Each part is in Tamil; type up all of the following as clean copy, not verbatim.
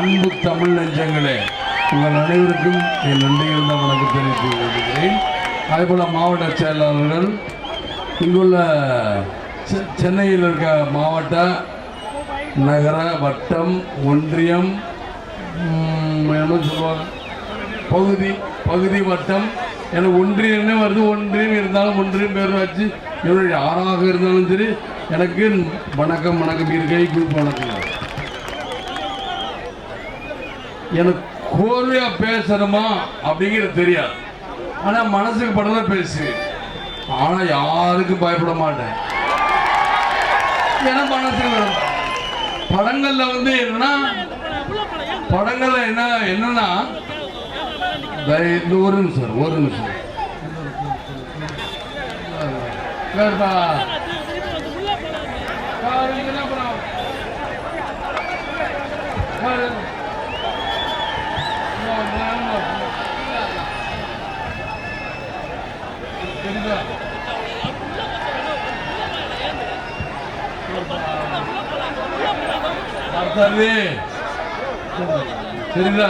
அன்பு தமிழ் நெஞ்சங்களே, உங்கள் அனைவருக்கும் என் நன்றி இருந்த வணக்கம் தெரிவித்துக் கொள்கிறேன். அதேபோல் மாவட்ட செயலாளர்கள், இங்குள்ள சென்னையில் இருக்க மாவட்ட, நகர, வட்டம், ஒன்றியம், என்ன சொல்லுவாங்க, பகுதி வட்டம், எனக்கு ஒன்றியம்னே வருது. ஒன்றியம் இருந்தாலும் ஒன்றியம் பேர் வச்சு யாராக இருந்தாலும் சரி, எனக்கு வணக்கம் இருக்கை குரூப் வணக்கம். எனக்கு கோர்வையா பேசணுமா அப்படிங்கிறது தெரியாது, ஆனால் மனசுக்கு படல பேசு. ஆனால் யாருக்கும் பயப்பட மாட்டேன். ஏன்னா மனசுக்கு படங்கள்ல என்னன்னா, படங்கள்ல என்னன்னா ஒரு நிமிஷம் சரிங்களா?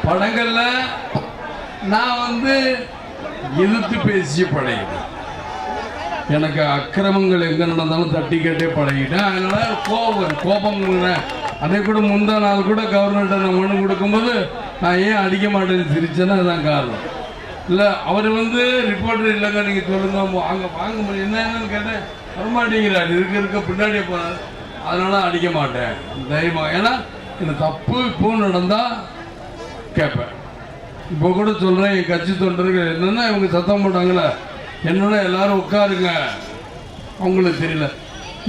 படங்கள்ல நான் எதிர்த்து பேசிய பழகிட்டேன். எனக்கு அக்கிரமங்கள் எங்க நடந்தாலும் தட்டி கேட்டே பழகிட்டேன். அதனால கோபம் அதே கூட முந்தா நாள் கூட கவர்னர்கிட்ட நான் மனு கொடுக்கும்போது நான் ஏன் அடிக்க மாட்டேன்னு சிரிச்சேன்னா அதுதான் காரணம். இல்லை அவர் ரிப்போர்ட்டர் இல்லைங்க, நீங்கள் சொல்லுங்க, அங்கே வாங்க முடியும் என்னன்னு கேட்டேன். வரமாட்டேங்கிறார், இருக்க பின்னாடியே போனார். அதனால அடிக்க மாட்டேன் தைரியமாக. ஏன்னா இந்த தப்பு இப்போ நடந்தால் கேட்பேன். இப்போ கூட சொல்கிறேன், என் கட்சி தொண்டர்கள் என்னென்னா இவங்க சத்தம் போட்டாங்களே என்னென்னா எல்லாரும் உட்காருங்க. அவங்களுக்கு தெரியல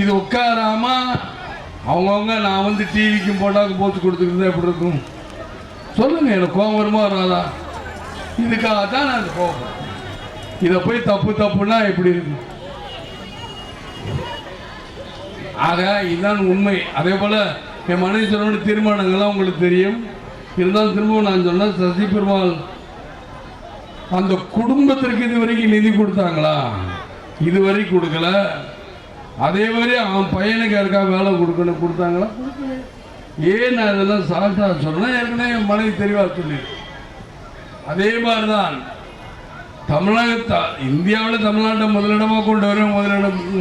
இது உட்காராம அவங்கவுங்க நான் டிவிக்கு போட்டாக்கு போட்டு கொடுத்துக்கிட்டு எப்படி இருக்கும் சொல்லுங்க. எனக்கு கோபம் வருமா வராதா? இதுக்காக தான் நான் கோபம். இதை போய் தப்புன்னா எப்படி இருக்கு? ஆக இதுதான் உண்மை. அதே போல என் மனைவி சொன்ன தீர்மானங்கள்லாம் உங்களுக்கு தெரியும். இருந்தாலும் திரும்பவும் நான் சொன்னேன், சசி பெருமாள் அந்த குடும்பத்திற்கு இதுவரைக்கும் நிதி கொடுத்தாங்களா? இதுவரை கொடுக்கல. அதே மாதிரி அவன் பையனுக்கு யாருக்கா வேலை கொடுத்தாங்களா? ஏன் நான் இதெல்லாம் சால்ட்டா சொல்றேன், ஏற்கனவே என் மனைவி தெளிவாக சொல்லி. அதே மாதிரிதான் இந்தியாவில் தமிழ்நாட்டை முதலிடமாக கொண்டு வரும்.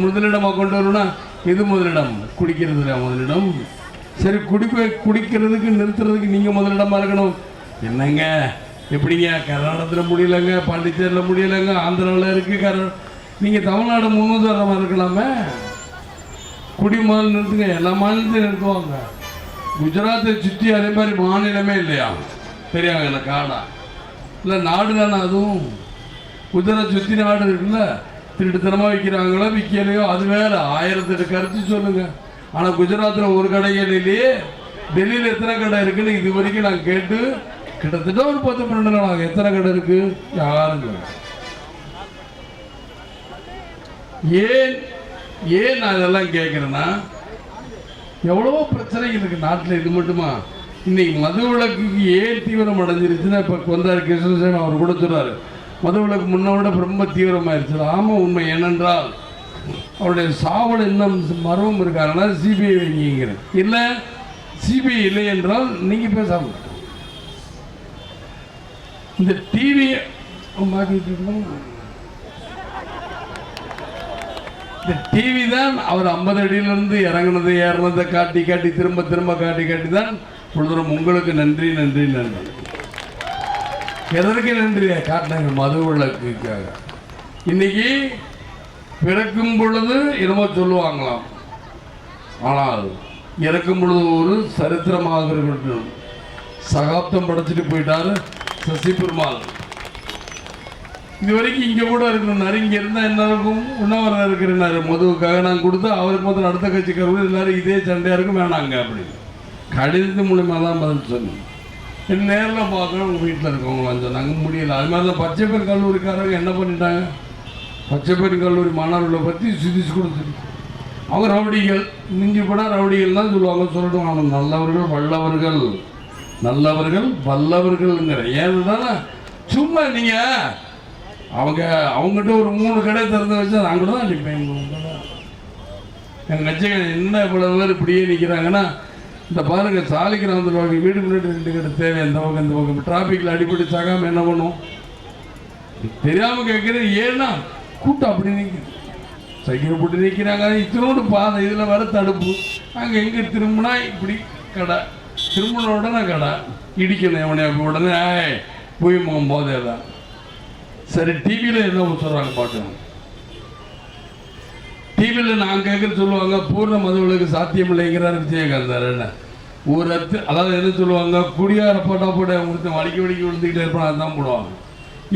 முதலிடமாக கொண்டு வரணும்னா எது முதலிடம்? குடிக்கிறதுல முதலிடம். சரி, குடிக்கிறதுக்கு நிறுத்துறதுக்கு நீங்கள் முதலிடமாக இருக்கணும். என்னங்க எப்படிங்க? கர்நாடகத்தில் முடியலைங்க, பாண்டிச்சேரியில் முடியலைங்க, ஆந்திராவில் இருக்குது. நீங்கள் தமிழ்நாடு முன்னுதாரணமாக இருக்கலாமே. குடி முதல் நிறுத்துங்க. எல்லா மாநிலத்தையும் நிறுத்துவாங்க. குஜராத்தை சுற்றி அதே மாதிரி மாநிலமே இல்லையா? தெரியாங்க எனக்கு காடா இல்லை நாடு தானே அதுவும். குஜராத் சுற்றி நாடு இருக்குல்ல, திருட்டுத்தனமாக விற்கிறாங்களோ விற்கலையோ அது வேற 1008 கருத்து சொல்லுங்க. ஆனால் குஜராத்தில் ஒரு கடைகள் இல்லையே. டெல்லியில் எத்தனை கடை இருக்குன்னு இது வரைக்கும் நான் கேட்டு கிட்டத்தட்ட ஒரு 10-12 நாள் ஆகும். எத்தனை கடை இருக்கு? யாருங்க? ஏன் நான் இதெல்லாம் கேட்குறேன்னா, எவ்வளவோ பிரச்சனைகள் இருக்கு நாட்டில். இது மட்டுமா? இன்னைக்கு மது விலக்குக்கு ஏன் தீவிரம் அடைஞ்சிருச்சுன்னா, இப்போ கொந்தார் கிருஷ்ணசேன் அவர் கூட சொல்றாரு, மது விலக்கு முன்ன விட ரொம்ப தீவிரமாயிருச்சு. ஆமாம், உண்மை. ஏனென்றால் அவருடைய சாவல் இன்னும் மர்மம் இருக்காருன்னா சிபிஐ வைங்கிற இல்லை. சிபிஐ இல்லை என்றால் நீங்கள் பேசாம இந்த டிவி மாற்றிட்டு இருக்கோம். இந்த டிவி தான் அவர் 50 அடியிலிருந்து இறங்குனது ஏறினதை காட்டி திரும்ப காட்டி தான் பொழுதும் உங்களுக்கு நன்றி. எதற்கு நன்றி காட்டினாங்க? மது விலக்குக்காக. இன்னைக்கு பிறக்கும் பொழுது என்னமோ சொல்லுவாங்களாம், ஆனால் இறக்கும் பொழுது ஒரு சரித்திரமாக இருக்கட்டும். சகாப்தம் படைச்சிட்டு போயிட்டாரு சசி பெருமாள். இது வரைக்கும் இங்கே கூட இருக்கணும்னாரு. இங்கே இருந்தால் என்ன இருக்கும்? உண்ணாவிரதம் இருக்கிறனாரு. மதுவுக்காக நான் கொடுத்தா அவருக்கு முதல்ல அடுத்த கட்சிக்காரர்கள் எல்லாரும் இதே சண்டையாக இருக்கும் வேணாங்க அப்படின்னு கடிதத்து மூலியமாக தான் பதில் சொன்னேன். நேரில் பார்க்கணும். உங்கள் வீட்டில் இருக்கவங்களாம் சொன்னாங்க முடியல. அது மாதிரி தான் பச்சை பெண் கல்லூரிக்காரங்க என்ன பண்ணிட்டாங்க? பச்சை பெண் கல்லூரி மாணவர்களை பற்றி சிதிச்சு கொடுத்துட்டு அவங்க ரவுடிகள், மிஞ்சி போனால் ரவுடிகள் தான் சொல்லுவாங்க. சொல்லட்டும், ஆனால் நல்லவர்கள் வல்லவர்கள்ங்கிற. ஏன்னா சும்மா நீங்கள் அவங்ககிட்ட ஒரு 3 கடை திறந்து வச்சா நான் கூட தான் அடிப்பேன். எங்கள் கட்சிகள் என்ன இவ்வளோ பேர் இப்படியே நிற்கிறாங்கன்னா இந்த பாருங்க சாலிகிராமத்தில் வீடு முன்னாடி 2 கடை தேவை, இந்த பக்கம் இந்த பக்கம் டிராஃபிக்கில் அடிப்படை சாகாம என்ன பண்ணும் தெரியாமல் கேட்குறது. ஏன்னா கூட்டம் அப்படி நிற்குது, சைக்கிள் போட்டு நிற்கிறாங்க. இத்தனோடு பாதை, இதில் வர தடுப்பு. அங்கே எங்கே திரும்பினா இப்படி கடை, திரும்பின உடனே கடை இடிக்கணும் எவனையா, உடனே போய் போதே தான். சரி, டிவியில் என்ன சொல்கிறாங்க பாட்டு, டிவியில் நான் கேட்குற சொல்லுவாங்க பூர்ண மதுவிலக்கு சாத்தியம் இல்லைங்கிறார் விஜயகாந்த். என்ன ஒரு அதாவது என்ன சொல்லுவாங்க, குடியார போட்டா போட கொடுத்து வலிக்க விழுந்துக்கிட்டே இருப்பாங்க, அதுதான் போடுவாங்க.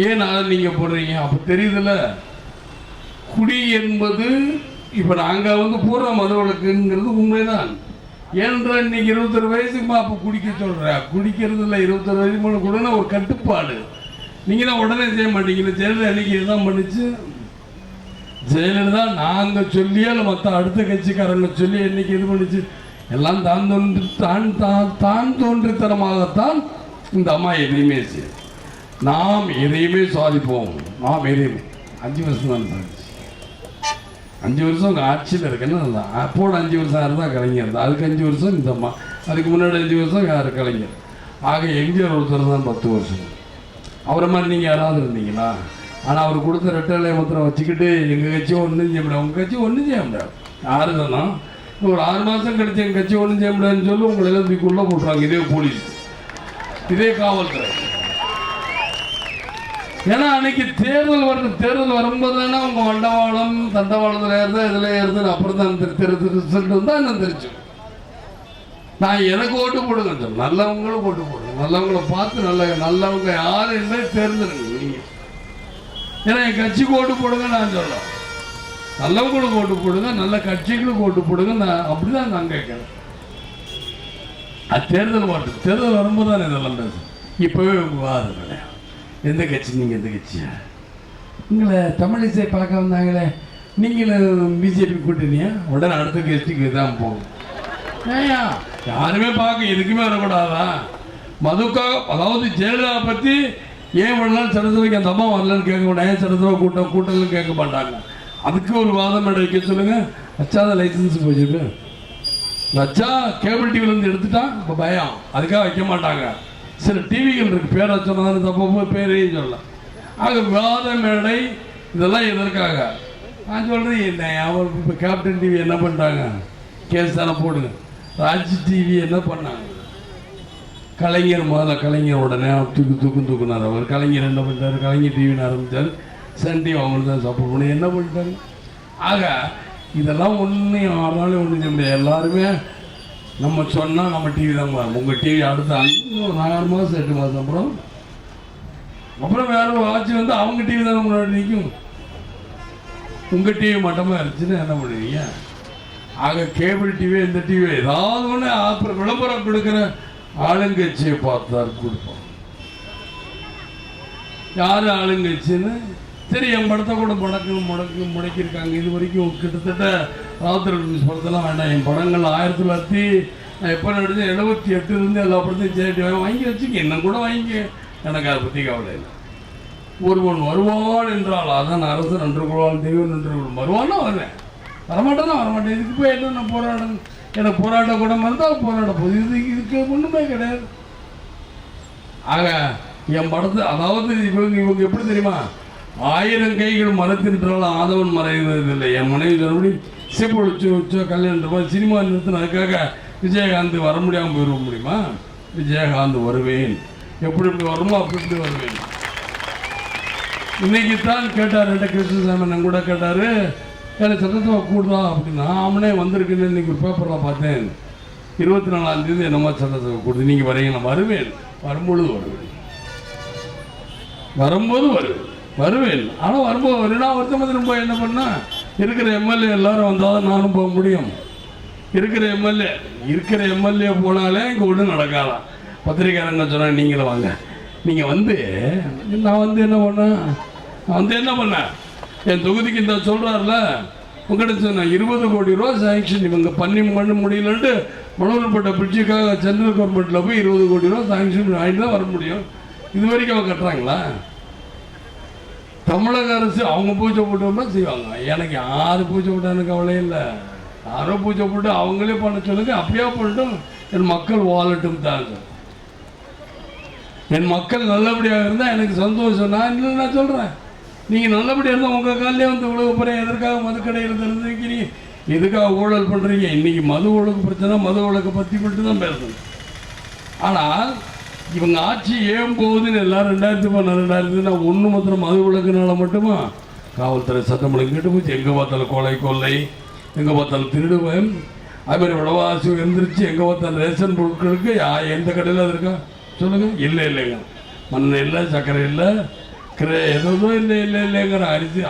ஏன் அதை நீங்கள் போடுறீங்க? அப்போ தெரியுதுல்ல, குடி என்பது இப்போ நாங்கள் பூர்ண மதுவிலக்குங்கிறது உண்மைதான். ஏன்ற இன்னைக்கு 21 வயசுக்குமா அப்போ குடிக்க சொல்கிற, குடிக்கிறது இல்லை 21 வயசு மேலே கூட ஒரு கட்டுப்பாடு. நீங்கள் தான் உடனே செய்ய மாட்டீங்க. ஜெயலலிதா அன்னைக்கு இதுதான் பண்ணிச்சு. ஜெயலலிதா நாங்கள் சொல்லியே இல்லை, மற்ற அடுத்த கட்சிக்காரங்க சொல்லி என்னைக்கு இது பண்ணிச்சு, எல்லாம் தான் தோன்றித்தனமாகத்தான் இந்த அம்மா எதையுமே செய்யும். நாம் எதையுமே சாதிப்போம், நாம் எதையுமே 5 வருஷம் தான் சாதிச்சு. 5 வருஷம் உங்கள் ஆட்சியில் இருக்குன்னு அப்போட 5 வருஷம் இருந்தால் கலைஞர் தான், அதுக்கு 5 வருஷம் இந்த அம்மா, அதுக்கு முன்னாடி 5 வருஷம் யார் கலைஞர். ஆக எம்ஜிஆர் ஒருத்தர் தான் 10 வருஷம். அவரை மாதிரி நீங்கள் யாராவது இருந்தீங்களா? ஆனால் அவர் கொடுத்த ரெட்டலை மாத்திரம் வச்சுக்கிட்டு எங்கள் கட்சி ஒன்றும் செய்ய முடியாது, உங்கள் கட்சி ஒன்றும் செய்ய முடியாது. யாரு தானா ஒரு 6 மாதம் கழிச்சு எங்கள் கட்சி ஒன்றும் செய்ய முடியாதுன்னு சொல்லி உங்களை எல்லாம் தூக்கிக்குள்ளே போட்டுருவாங்க. இதே போலீஸ், இதே காவல்துறை. ஏன்னா அன்னைக்கு தேர்தல் வரும்போது தானே அவங்க வண்டவாளம் தண்டவாளத்தில் ஏறுதா இதில் ஏறுதுன்னு அப்புறம் தான் ரிசல்ட் வந்தால் என்ன தெரிஞ்சு. நான் எனக்கு ஓட்டு போடுங்க சார், நல்லவங்களும் ஓட்டு போடுங்க, நல்லவங்களை பார்த்து நல்லவங்க யார் என்று தேர்ந்தெடுங்க நீங்கள். ஏன்னா என் கட்சிக்கு ஓட்டு போடுங்க நான் சொல்கிறேன், நல்லவங்களுக்கு ஓட்டு போடுங்க, நல்ல கட்சிகளுக்கு ஓட்டு போடுங்க. நான் அப்படிதான் நான் கேட்குறேன். அது தேர்தல் வரும்போது தான் இதெல்லாம் பேசுகிறேன். இப்போவே வாதம் கிடையாது. எந்த கட்சி, நீங்கள் எந்த கட்சியா? உங்களை தமிழிசை பார்க்க வந்தாங்களே, நீங்களும் பிஜேபி கூட்டணியா? உடனே அடுத்த கட்சிக்கு தான் போகும். ஏயா யாருமே பார்க்க எதுக்குமே வரக்கூடாதா? மதுக்காக, அதாவது ஜெயலலிதா பற்றி ஏன் வரலாம் சட்டசபைக்கு அந்த அம்மா வரலன்னு கேட்க மாட்டாங்க, ஏன் சட்டசபை கூட்டம்னு கேட்க மாட்டாங்க. அதுக்கு ஒரு வாதம் மேடம் வைக்க சொல்லுங்க. வச்சாதான் லைசன்ஸ் போயிருக்கு, வச்சா கேபிள் டிவிலேருந்து எடுத்துட்டா இப்போ பயம், அதுக்காக வைக்க மாட்டாங்க. சில டிவிகள் இருக்குது, பேரை சொன்னதானே தப்போ பேரையும் சொல்லலாம். ஆக விவாத மேடை இதெல்லாம் எதற்காக நான் சொல்கிறேன். என்ன அவர் இப்போ கேப்டன் டிவி என்ன பண்ணுறாங்க, கேஸ் தானே போடுங்க. ராஜ் டிவி என்ன பண்ணாங்க, கலைஞர் முதல்ல கலைஞர் உடனே தூக்குனார். அவர் கலைஞர் என்ன பண்ணிட்டார், கலைஞர் டிவின்னு ஆரம்பித்தார். சன் டிவி அவங்களுக்கு தான் சப்போர்ட் பண்ணி என்ன பண்ணிட்டாரு. ஆக இதெல்லாம் ஒன்றும் 6 நாள் ஒன்றும் செய்ய முடியாது. எல்லாருமே நம்ம சொன்னால் நம்ம டிவி தான் பாருங்க. உங்கள் டிவி அடுத்த 4 மாதம் 8 மாதம் அப்புறம் வேற ஒரு ஆட்சி வந்து அவங்க டிவி தானே முன்னாடி நிற்கும். உங்கள் டிவி மட்டமாக இருந்துச்சுன்னா என்ன பண்ணுவீங்க? ஆக கேபிள் டிவி இந்த டிவி ஏதாவது ஒன்று அப்புறம் விளம்பரம் கொடுக்குற ஆளுங்கட்சியை பார்த்தாரு கொடுப்போம். யார் ஆளுங்கட்சின்னு சரி, என் படத்தை கூட முடக்கியிருக்காங்க. இது வரைக்கும் கிட்டத்தட்ட ராத்திரி படத்தெல்லாம் வேண்டாம். என் படங்கள் 1900 நான் எப்போ நடிச்சேன் 78 எல்லா படத்தையும் சேட்டி வாங்கி வச்சுக்க, என்ன கூட வாங்கி, எனக்கு அதை பற்றி கவலை இல்லை. ஒருவன் வருவான் என்றால் அதான் அரசு நன்று கொள்வான், தெய்வம் நன்று கொள்ளும். வருவான்னா வருவேன், வரமாட்டேன்னா வரமாட்டேன். இதுக்கு போய் என்ன நான் போராடணும், எனக்கு போராட்ட கூட இருந்தால் போராட போகுது. இதுக்கு ஒன்றுமே கிடையாது. ஆக என் படத்தை, அதாவது இவங்க எப்படி தெரியுமா, 1000 கைகள் மரத்தின்றாலும் ஆதவன் மறைவதில்லை. என் மனைவி சொன்னபடி சிப்பு வச்சோ கல்யாணம் சினிமா நிறுத்தின, அதுக்காக விஜயகாந்த் வர முடியாமல் போயிட முடியுமா? விஜயகாந்த் வருவேன், எப்படி வருமோ அப்படி வருவேன். இன்னைக்கு தான் கேட்டார் கிருஷ்ணசாமி கூட கேட்டார், எனக்கு சட்டசபை கூடுதா அப்படின்னா. ஆமனே வந்திருக்குன்னு இன்னைக்கு ஒரு பேப்பரில் பார்த்தேன், 24ஆம் தேதி என்னமோ சட்டசபை கூடுது, நீங்கள் வரீங்க. நான் வருவேன், வரும்பொழுது வருவேன், வரும்போது வருவேன். ஆனால் வரும்போது வருவேன்னா வருத்தம் போய் என்ன பண்ணால் இருக்கிற எம்எல்ஏ எல்லாரும் வந்தால் தான் நானும் போக முடியும். இருக்கிற எம்எல்ஏ போனாலே இங்கே ஒன்றும் நடக்காதான். பத்திரிக்கையாளங்க சொன்னாங்க நீங்களும் வாங்க, நீங்கள் வந்து நான் என்ன பண்ணேன் என் தொகுதிக்கு இந்த சொல்கிறார்ல உங்கள்கிட்ட சொன்னேன் 20 கோடி ரூபா சாங்ஷன் இவங்க பண்ண முடியலன்ட்டு மணவன்பட்ட பிரிட்ஜுக்காக சென்ட்ரல் கவர்மெண்ட்டில் போய் 20 கோடி ரூபா சாங்ஷன் வாங்கிட்டு தான் வர முடியும். இது வரைக்கும் அவங்க கட்டுறாங்களா? தமிழக அரசு அவங்க பூஜை போட்டோம்னா செய்வாங்க. எனக்கு யார் பூஜை போட்டான்னு கவலை இல்லை. யாரோ பூஜை போட்டு அவங்களே பண்ண சொல்லுங்க, அப்படியே பண்ணட்டும். என் மக்கள் வாழட்டும் தாங்க. என் மக்கள் நல்லபடியாக இருந்தால் எனக்கு சந்தோஷம். நான் இல்லை, நான் சொல்கிறேன், நீங்கள் நல்லபடியாக இருந்தால் உங்கள் காலையே வந்து உலக போகிறேன். எதற்காக மதுக்கடையில் திறந்துருக்கிறீங்க? எதுக்காக ஊழல் பண்ணுறீங்க? இன்றைக்கி மது ஒழுக்கு பிரச்சனை, மது ஒழுக்கை பற்றி மட்டும்தான் பேசணும். ஆனால் இவங்க ஆட்சி ஏன் போகுதுன்னு எல்லோரும் 2012 ஒன்று மாத்திரம் மது ஒழுக்கினால மட்டுமா காவல்துறை சட்டமூலம் கேட்டு போச்சு. எங்கே பார்த்தாலும் கொலை, எங்கே பார்த்தாலும் திருடுவேன், அதுமாதிரி விலைவாசி எழுந்திரிச்சு. எங்கே பார்த்தாலும் ரேஷன் பொருட்களுக்கு எந்த கடையில் அது இருக்கா சொல்லுங்கள்? இல்லைங்க, மண் இல்லை, சர்க்கரை இல்லை, ஏதோ இல்லைங்கிற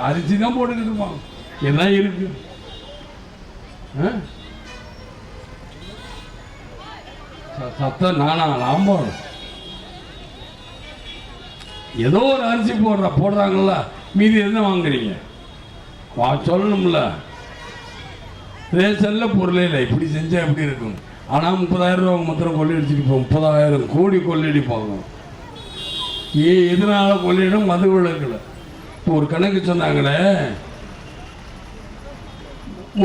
அரிசி தான் போட்டுக்கிட்டு இருப்பாங்க. என்ன இருக்கு? சத்தம் நான் போடுறேன். ஏதோ ஒரு அரிசி போடுறாங்களா, மீதி என்ன வாங்குறீங்க? சொல்லணும்ல. ரேஷனில் பொருளே இல்லை. இப்படி செஞ்சால் எப்படி இருக்கும்? ஆனால் 30,000 ரூபா மாத்திரம் கொள்ளையடிச்சிட்டு போவோம். 30,000 கோடி கொள்ளையடிப்பாங்க. எதனால கொள்ளையிடும்? மது விலக்கில். இப்போ ஒரு கணக்கு சொன்னாங்களே,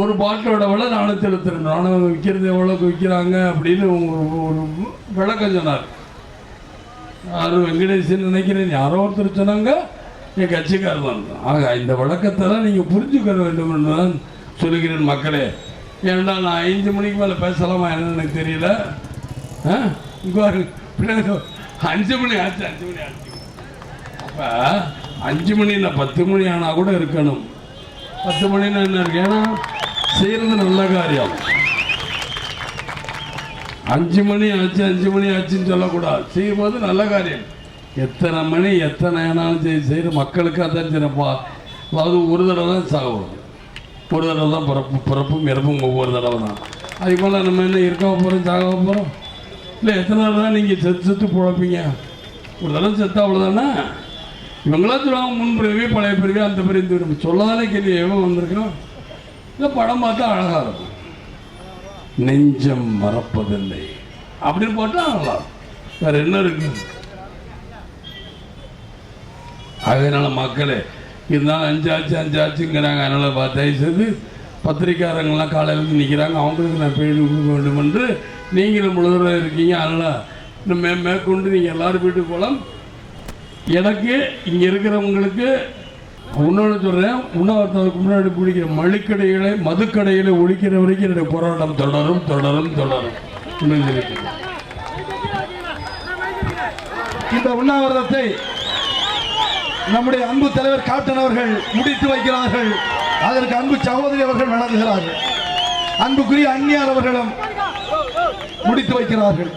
ஒரு பாட்டிலோட விலை 472. ஆனால் விற்கிறது எவ்வளோக்கு விற்கிறாங்க அப்படின்னு ஒரு விளக்கம் சொன்னார். யாரும் வெங்கடேசன் நினைக்கிறேன், யாரோ ஒருத்தர் சொன்னாங்க, என் கட்சிக்காரர் தான். ஆக இந்த விளக்கத்தை தான் நீங்கள் புரிஞ்சுக்க வேண்டும் என்று தான் சொல்லுகிறேன் மக்களே. ஏன்னா நான் 5 மணிக்கு மேலே பேசலாமா என்னன்னு எனக்கு தெரியல. இங்கே 5 மணி ஆச்சு. அப்போ 5 மணி இல்லை, 10 மணி ஆனால் கூட இருக்கணும். 10 மணின்னு என்ன இருக்கு? ஏன்னா செய்கிறது நல்ல காரியம். 5 மணி ஆச்சுன்னு சொல்லக்கூடாது. செய்யும்போது நல்ல காரியம். எத்தனை மணி எத்தனை ஆனாலும் செய்கிற மக்களுக்காக தான் செய்யப்பா. அதாவது ஒரு தடவை தான் சாகும், ஒரு தடவை தான் பிறப்பும் இறப்பும் ஒவ்வொரு தடவை தான். அதுக்கு மேலே நம்ம என்ன இருக்க போகிறோம், சாக போகிறோம்? இல்லை, எத்தனை நாள் தான் நீங்கள் செத்து பிழப்பீங்க? ஒரு தடவை செத்தா அவ்வளோதானே. இவங்களாம் சொல்லுவாங்க முன்பிறவி பழைய பிறவி அந்த பிறவி இந்த பிறவி. சொல்லாதானே கேள்வி எவன் வந்திருக்கோம்? இல்லை, படம் பார்த்தா அழகாக இருக்கும். நெஞ்சம் மறப்பதில்லை அப்படின்னு போட்டால் நல்லா வேற என்ன இருக்கு? அதனால மக்களே, இருந்தாலும் 5 ஆச்சுங்கிறாங்க. அதனால் தயவுசெய்து பத்திரிக்காரங்களாம் காலையில் நிற்கிறாங்க, அவங்களுக்கு நான் பேடி கொடுக்க வேண்டும் என்று நீங்களும் முழுவதும் இருக்கீங்க. அதனால் இன்னும் மேற்கொண்டு நீங்கள் எல்லோரும் வீட்டுக்கு போகலாம். எனக்கு இங்கே இருக்கிறவங்களுக்கு இன்னொன்று சொல்கிறேன், உண்ணாவிரதத்துக்கு முன்னாடி பிடிக்கிற மதுக்கடைகளை ஒழிக்கிற வரைக்கும் என்னுடைய போராட்டம் தொடரும். இந்த உண்ணாவிரதத்தை நம்முடைய அன்பு தலைவர் கேப்டன் அவர்கள் முடித்து வைக்கிறார்கள். அதற்கு அன்பு சகோதரி அவர்கள் வழங்குகிறார்கள். அன்புக்குரிய அந்நியார் அவர்களும் முடித்து வைக்கிறார்கள்.